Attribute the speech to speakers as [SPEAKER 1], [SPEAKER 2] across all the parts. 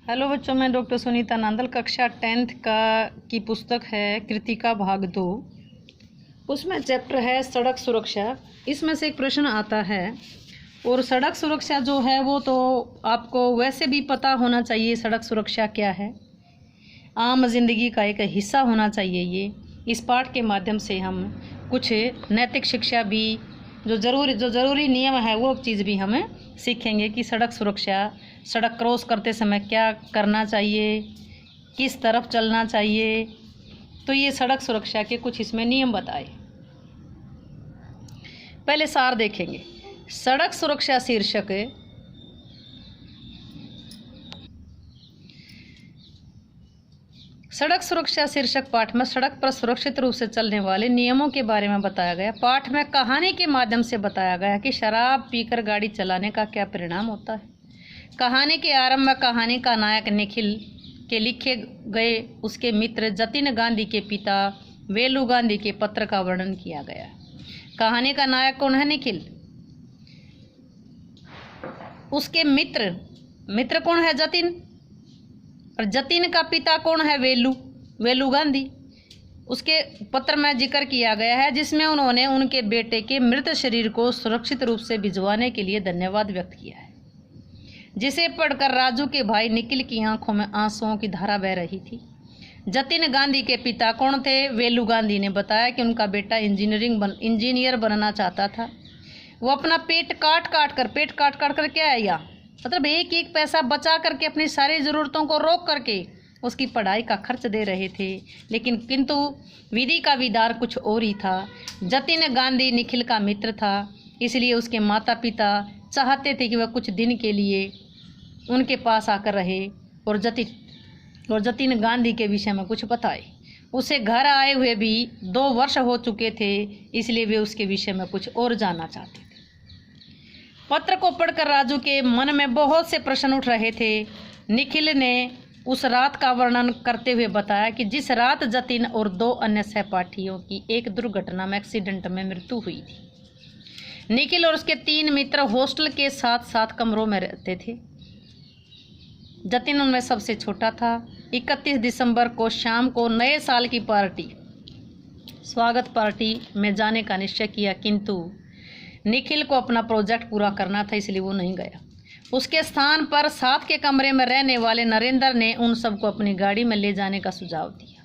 [SPEAKER 1] Hello बच्चों, मैं doctor Sunita Nandal. कक्षा 10th की पुस्तक है कृतिका भाग 2। उसमें चैप्टर है सड़क सुरक्षा। इसमें से एक प्रश्न आता है, और सड़क सुरक्षा जो है वो तो आपको वैसे भी पता होना चाहिए। सड़क सुरक्षा क्या है, आम जिंदगी का एक हिस्सा होना चाहिए ये। इस पाठ के माध्यम से हम कुछ नैतिक शिक्षा भी, जो ज़रूरी नियम है वो चीज़ भी हमें सीखेंगे कि सड़क सुरक्षा, सड़क क्रॉस करते समय क्या करना चाहिए, किस तरफ चलना चाहिए। तो ये सड़क सुरक्षा के कुछ इसमें नियम बताए। पहले सार देखेंगे। सड़क सुरक्षा शीर्षक सड़क सुरक्षा शीर्षक पाठ में सड़क पर सुरक्षित रूप से चलने वाले नियमों के बारे में बताया गया। पाठ में कहानी के माध्यम से बताया गया कि शराब पीकर गाड़ी चलाने का क्या परिणाम होता है। कहानी के आरंभ में कहानी का नायक निखिल के लिखे गए उसके मित्र जतिन गांधी के पिता वेलू गांधी के पत्र का वर्णन किया गया। कहानी का नायक कौन है? निखिल। उसके मित्र कौन है? जतिन। और जतिन का पिता कौन है? वेलू गांधी। उसके पत्र में जिक्र किया गया है जिसमें उन्होंने उनके बेटे के मृत शरीर को सुरक्षित रूप से भिजवाने के लिए धन्यवाद व्यक्त किया है, जिसे पढ़कर राजू के भाई निखिल की आंखों में आंसुओं की धारा बह रही थी। जतिन गांधी के पिता कौन थे? वेलू गांधी ने बताया कि उनका बेटा इंजीनियर बनना चाहता था। वो अपना पेट काट काट कर क्या है, मतलब एक एक पैसा बचा करके अपनी सारी ज़रूरतों को रोक करके उसकी पढ़ाई का खर्च दे रहे थे। किंतु विधि का विधान कुछ और ही था। जतिन गांधी निखिल का मित्र था, इसलिए उसके माता पिता चाहते थे कि वह कुछ दिन के लिए उनके पास आकर रहे और जतिन गांधी के विषय में कुछ बताए। उसे घर आए हुए भी 2 वर्ष हो चुके थे, इसलिए वे उसके विषय में कुछ और जानना चाहते थे। पत्र को पढ़कर राजू के मन में बहुत से प्रश्न उठ रहे थे। निखिल ने उस रात का वर्णन करते हुए बताया कि जिस रात जतिन और 2 अन्य सहपाठियों की एक दुर्घटना में एक्सीडेंट में मृत्यु हुई थी। निखिल और उसके 3 मित्र हॉस्टल के साथ कमरों में रहते थे। जतिन उनमें सबसे छोटा था। 31 दिसंबर को शाम को नए साल की स्वागत पार्टी में जाने का निश्चय किया, किंतु निखिल को अपना प्रोजेक्ट पूरा करना था, इसलिए वो नहीं गया। उसके स्थान पर साथ के कमरे में रहने वाले नरेंद्र ने उन सबको अपनी गाड़ी में ले जाने का सुझाव दिया।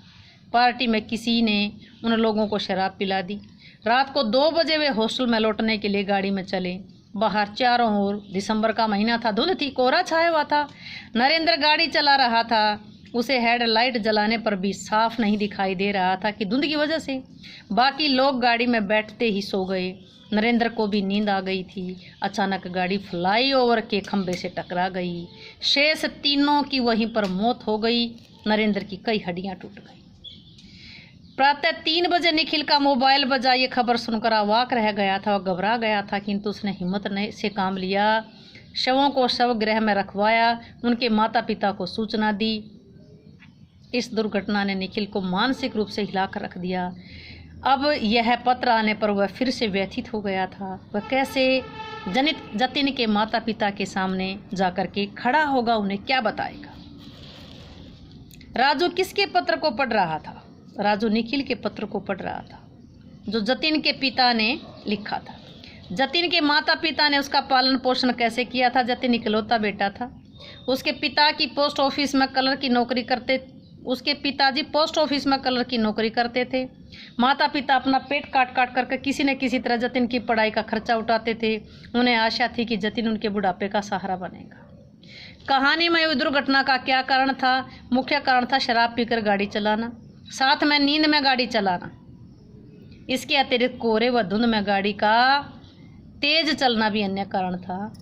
[SPEAKER 1] पार्टी में किसी ने उन लोगों को शराब पिला दी। रात को 2 बजे वे हॉस्टल में लौटने के लिए गाड़ी में चले। बाहर चारों ओर दिसंबर का महीना था, धुंध थी, कोहरा छाया हुआ था। नरेंद्र गाड़ी चला रहा था। उसे हेडलाइट जलाने पर भी साफ नहीं दिखाई दे रहा था कि धुंध की वजह से। बाकी लोग गाड़ी में बैठते ही सो गए। नरेंद्र को भी नींद आ गई थी। अचानक गाड़ी फ्लाईओवर के खंभे से टकरा गई। शेष 3 की वहीं पर मौत हो गई। नरेंद्र की कई हड्डियां टूट गई। प्रातः 3 बजे निखिल का मोबाइल बजा। ये खबर सुनकर अवाक रह गया था और घबरा गया था, किंतु उसने हिम्मत से काम लिया। शवों को शवगृह में रखवाया। उनके माता पिता को सूचना दी। इस दुर्घटना ने निखिल को मानसिक रूप से हिलाकर रख दिया। अब यह पत्र आने पर वह फिर से व्यथित हो गया था। वह कैसे जतिन के माता पिता के सामने जाकर के खड़ा होगा, उन्हें क्या बताएगा। राजू किसके पत्र को पढ़ रहा था? राजू निखिल के पत्र को पढ़ रहा था, जो जतिन के पिता ने लिखा था। जतिन के माता पिता ने उसका पालन पोषण कैसे किया था? जतिन इकलौता बेटा था। उसके पिताजी पोस्ट ऑफिस में कलर की नौकरी करते थे। माता पिता अपना पेट काट करके किसी न किसी तरह जतिन की पढ़ाई का खर्चा उठाते थे। उन्हें आशा थी कि जतिन उनके बुढ़ापे का सहारा बनेगा। कहानी में हुई दुर्घटना का क्या कारण था? मुख्य कारण था शराब पीकर गाड़ी चलाना, साथ में नींद में गाड़ी चलाना। इसके अतिरिक्त कोहरे व धुंध में गाड़ी का तेज चलना भी अन्य कारण था।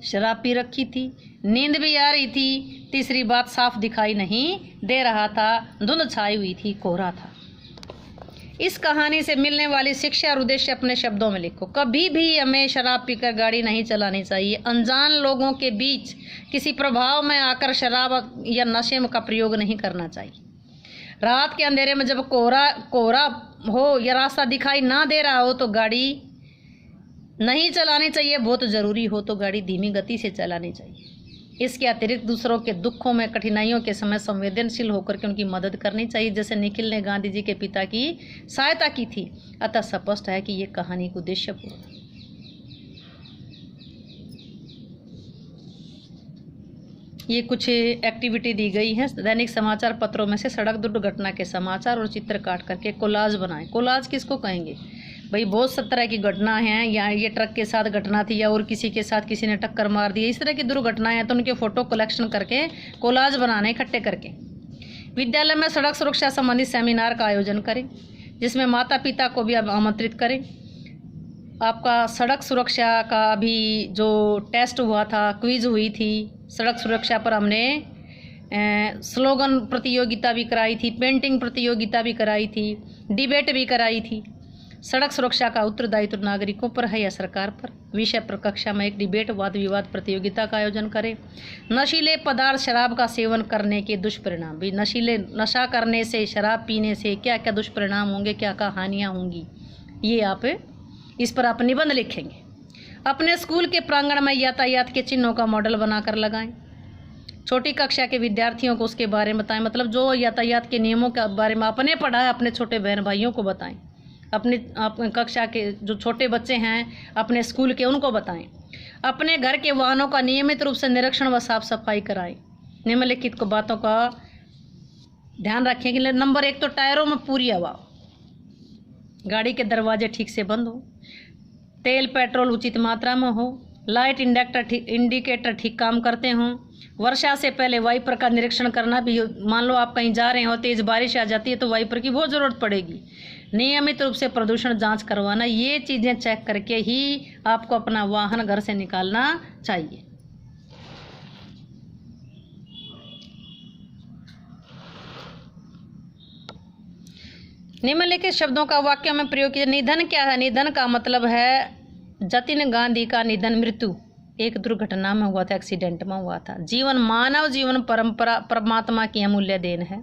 [SPEAKER 1] शराब पी रखी थी, नींद भी आ रही थी। तीसरी बात, साफ दिखाई नहीं दे रहा था, धुंध छाई हुई थी, कोहरा था। इस कहानी से मिलने वाली शिक्षा और उद्देश्य अपने शब्दों में लिखो। कभी भी हमें शराब पीकर गाड़ी नहीं चलानी चाहिए। अनजान लोगों के बीच किसी प्रभाव में आकर शराब या नशे का प्रयोग नहीं करना चाहिए। रात के अंधेरे में जब कोहरा हो या रास्ता दिखाई ना दे रहा हो तो गाड़ी नहीं चलानी चाहिए। बहुत ज़रूरी हो तो गाड़ी धीमी गति से चलानी चाहिए। इसके अतिरिक्त दूसरों के दुखों में, कठिनाइयों के समय संवेदनशील होकर के उनकी मदद करनी चाहिए, जैसे निखिल ने गांधी जी के पिता की सहायता की थी। अतः स्पष्ट है कि ये कहानी उद्देश्यपूर्ण। ये कुछ एक्टिविटी दी गई है। दैनिक समाचार पत्रों में से सड़क दुर्घटना के समाचार और चित्र काट करके कोलाज बनाएं। कोलाज किसको कहेंगे भाई? बहुत तरह की घटना है, या ये ट्रक के साथ घटना थी, या और किसी के साथ किसी ने टक्कर मार दी, इस तरह की दुर्घटनाएं हैं तो उनके फोटो कलेक्शन करके कोलाज बनाने इकट्ठे करके। विद्यालय में सड़क सुरक्षा संबंधी सेमिनार का आयोजन करें, जिसमें माता पिता को भी आमंत्रित करें। आपका सड़क सुरक्षा का अभी जो टेस्ट हुआ था, क्विज हुई थी सड़क सुरक्षा पर, हमने स्लोगन प्रतियोगिता भी कराई थी, पेंटिंग प्रतियोगिता भी कराई थी, डिबेट भी कराई थी। सड़क सुरक्षा का उत्तरदायित्व नागरिकों पर है या सरकार पर? विषय पर कक्षा में एक डिबेट वाद विवाद प्रतियोगिता का आयोजन करें। नशीले पदार्थ शराब का सेवन करने के दुष्परिणाम, भी नशा करने से, शराब पीने से क्या क्या दुष्परिणाम होंगे, क्या क्या हानियाँ होंगी, ये आप इस पर आप निबंध लिखेंगे। अपने स्कूल के प्रांगण में यातायात के चिन्हों का मॉडल बनाकर लगाएं। छोटी कक्षा के विद्यार्थियों को उसके बारे में बताएं, मतलब जो यातायात के नियमों के बारे में आपने पढ़ा है अपने छोटे बहन भाइयों को बताएं। अपने कक्षा के जो छोटे बच्चे हैं अपने स्कूल के, उनको बताएं। अपने घर के वाहनों का नियमित रूप से निरीक्षण व साफ सफाई कराएं। निम्नलिखित को बातों का ध्यान रखें कि नंबर 1 तो टायरों में पूरी हवा, गाड़ी के दरवाजे ठीक से बंद हो, तेल पेट्रोल उचित मात्रा में हो, लाइट इंडिकेटर ठीक काम करते हों, वर्षा से पहले वाइपर का निरीक्षण करना भी। मान लो आप कहीं जा रहे हो, तेज़ बारिश आ जाती है तो वाइपर की बहुत ज़रूरत पड़ेगी। नियमित रूप से प्रदूषण जांच करवाना, ये चीज़ें चेक करके ही आपको अपना वाहन घर से निकालना चाहिए। निम्नलिखित शब्दों का वाक्य में प्रयोग किया। निधन क्या है? निधन का मतलब है जतिन गांधी का निधन, मृत्यु एक दुर्घटना में हुआ था, एक्सीडेंट में हुआ था। जीवन, मानव जीवन परंपरा परमात्मा की अमूल्य देन है।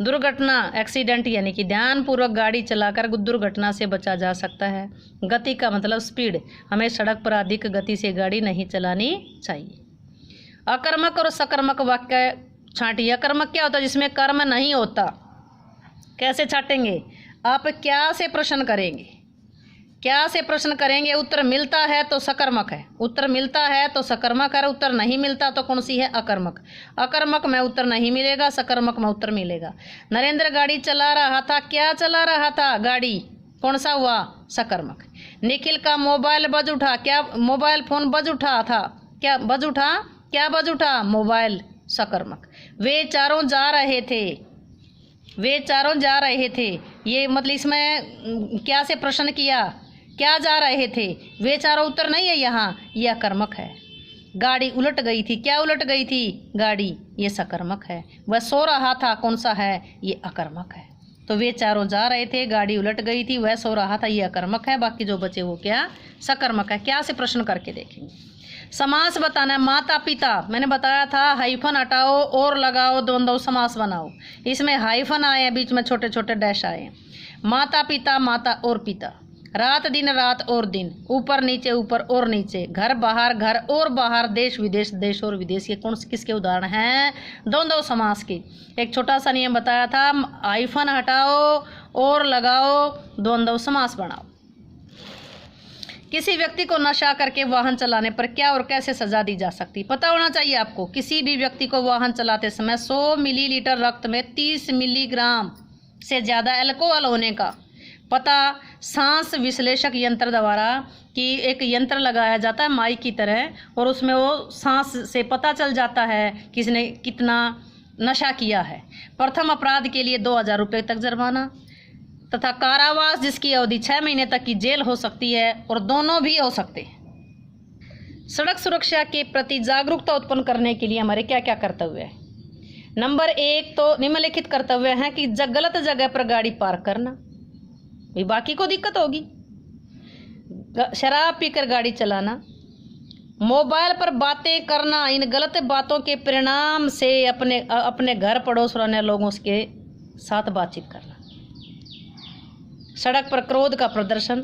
[SPEAKER 1] दुर्घटना, एक्सीडेंट यानी कि ध्यानपूर्वक गाड़ी चलाकर दुर्घटना से बचा जा सकता है। गति का मतलब स्पीड, हमें सड़क पर अधिक गति से गाड़ी नहीं चलानी चाहिए। अकर्मक और सकर्मक वाक्य छांटिए। अकर्मक क्या होता है? जिसमें कर्म नहीं होता। कैसे छाटेंगे? आप क्या से प्रश्न करेंगे, क्या से प्रश्न करेंगे। उत्तर मिलता है तो सकर्मक है, उत्तर मिलता है तो सकर्मक है, उत्तर नहीं मिलता तो कौन सी है? अकर्मक। अकर्मक में उत्तर नहीं मिलेगा, सकर्मक में उत्तर मिलेगा। नरेंद्र गाड़ी चला रहा था, क्या चला रहा था? गाड़ी। कौन सा हुआ? सकर्मक। निखिल का मोबाइल बज उठा, क्या मोबाइल फोन बज उठा था? क्या बज उठा? क्या बज उठा? मोबाइल। सकर्मक। वे चारों जा रहे थे, वे चारों जा रहे थे, ये मतलब इसमें क्या से प्रश्न किया? क्या जा रहे थे? वे चारों उत्तर नहीं है यहाँ, यह अकर्मक है। गाड़ी उलट गई थी, क्या उलट गई थी? गाड़ी, ये सकर्मक है। वह सो रहा था, कौन सा है? ये अकर्मक है। तो वे चारों जा रहे थे, गाड़ी उलट गई थी, वह सो रहा था, ये अकर्मक है। बाकी जो बचे वो क्या? सकर्मक है। क्या से प्रश्न करके देखेंगे। समास बताना है। माता पिता, मैंने बताया था हाइफन हटाओ और लगाओ, द्वंद्व समास बनाओ। इसमें हाइफन आए, बीच में छोटे छोटे डैश आए। माता पिता, माता और पिता। रात दिन, रात और दिन। ऊपर नीचे, ऊपर और नीचे। घर बाहर, घर और बाहर। देश विदेश, देश और विदेश। ये कौन किसके उदाहरण हैं? द्वंद्व समास के। एक छोटा सा नियम बताया था, हाइफन हटाओ और लगाओ, द्वंद्व समास बनाओ। किसी व्यक्ति को नशा करके वाहन चलाने पर क्या और कैसे सजा दी जा सकती? पता होना चाहिए आपको। किसी भी व्यक्ति को वाहन चलाते समय 100 मिलीलीटर रक्त में 30 मिलीग्राम से ज़्यादा अल्कोहल होने का पता सांस विश्लेषक यंत्र द्वारा, कि एक यंत्र लगाया जाता है माइक की तरह, और उसमें वो सांस से पता चल जाता है किसने कितना नशा किया है। प्रथम अपराध के लिए 2000 रुपये तक जुर्माना तथा कारावास, जिसकी अवधि 6 महीने तक की जेल हो सकती है, और दोनों भी हो सकते हैं। सड़क सुरक्षा के प्रति जागरूकता उत्पन्न करने के लिए हमारे क्या क्या कर्तव्य है? नंबर 1 तो निम्नलिखित कर्तव्य हैं कि गलत जगह पर गाड़ी पार्क करना, भाई बाकी को दिक्कत होगी। शराब पीकर गाड़ी चलाना, मोबाइल पर बातें करना, इन गलत बातों के परिणाम से अपने घर पड़ोस रहने लोगों के साथ बातचीत करना। सड़क पर क्रोध का प्रदर्शन,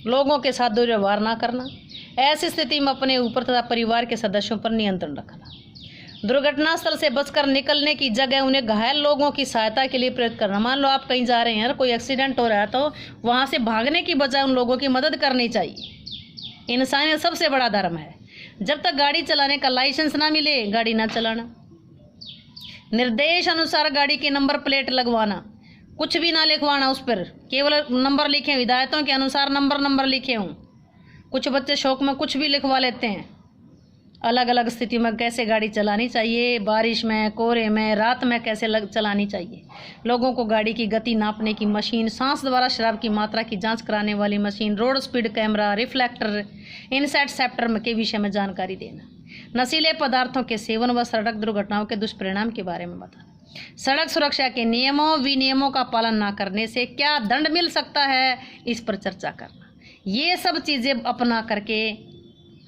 [SPEAKER 1] लोगों के साथ दुर्व्यवहार ना करना। ऐसी स्थिति में अपने ऊपर तथा परिवार के सदस्यों पर नियंत्रण रखना। दुर्घटना स्थल से बचकर निकलने की जगह उन्हें घायल लोगों की सहायता के लिए प्रेरित करना। मान लो आप कहीं जा रहे हैं, कोई एक्सीडेंट हो रहा है, तो वहाँ से भागने की बजाय उन लोगों की मदद करनी चाहिए। इंसानियत सबसे बड़ा धर्म है। जब तक गाड़ी चलाने का लाइसेंस ना मिले गाड़ी ना चलाना। निर्देश अनुसार गाड़ी की नंबर प्लेट लगवाना, कुछ भी ना लिखवाना उस पर, केवल नंबर लिखे, हिदायतों के अनुसार नंबर लिखे हों। कुछ बच्चे शौक में कुछ भी लिखवा लेते हैं। अलग अलग स्थिति में कैसे गाड़ी चलानी चाहिए, बारिश में, कोहरे में, रात में कैसे चलानी चाहिए। लोगों को गाड़ी की गति नापने की मशीन, सांस द्वारा शराब की मात्रा की जांच कराने वाली machine, road speed camera, reflector, interceptor के विषय में जानकारी देना। नशीले पदार्थों के सेवन व सड़क दुर्घटनाओं के दुष्परिणाम के बारे में बताना। सड़क सुरक्षा के नियमों विनियमों का पालन न करने से क्या दंड मिल सकता है, इस पर चर्चा करना। ये सब चीज़ें अपना करके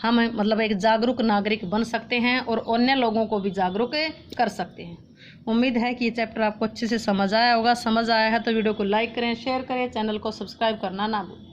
[SPEAKER 1] हम मतलब एक जागरूक नागरिक बन सकते हैं और अन्य लोगों को भी जागरूक कर सकते हैं। उम्मीद है कि ये चैप्टर आपको अच्छे से समझ आया होगा। समझ आया है तो वीडियो को लाइक करें, शेयर करें, चैनल को सब्सक्राइब करना ना भूलें।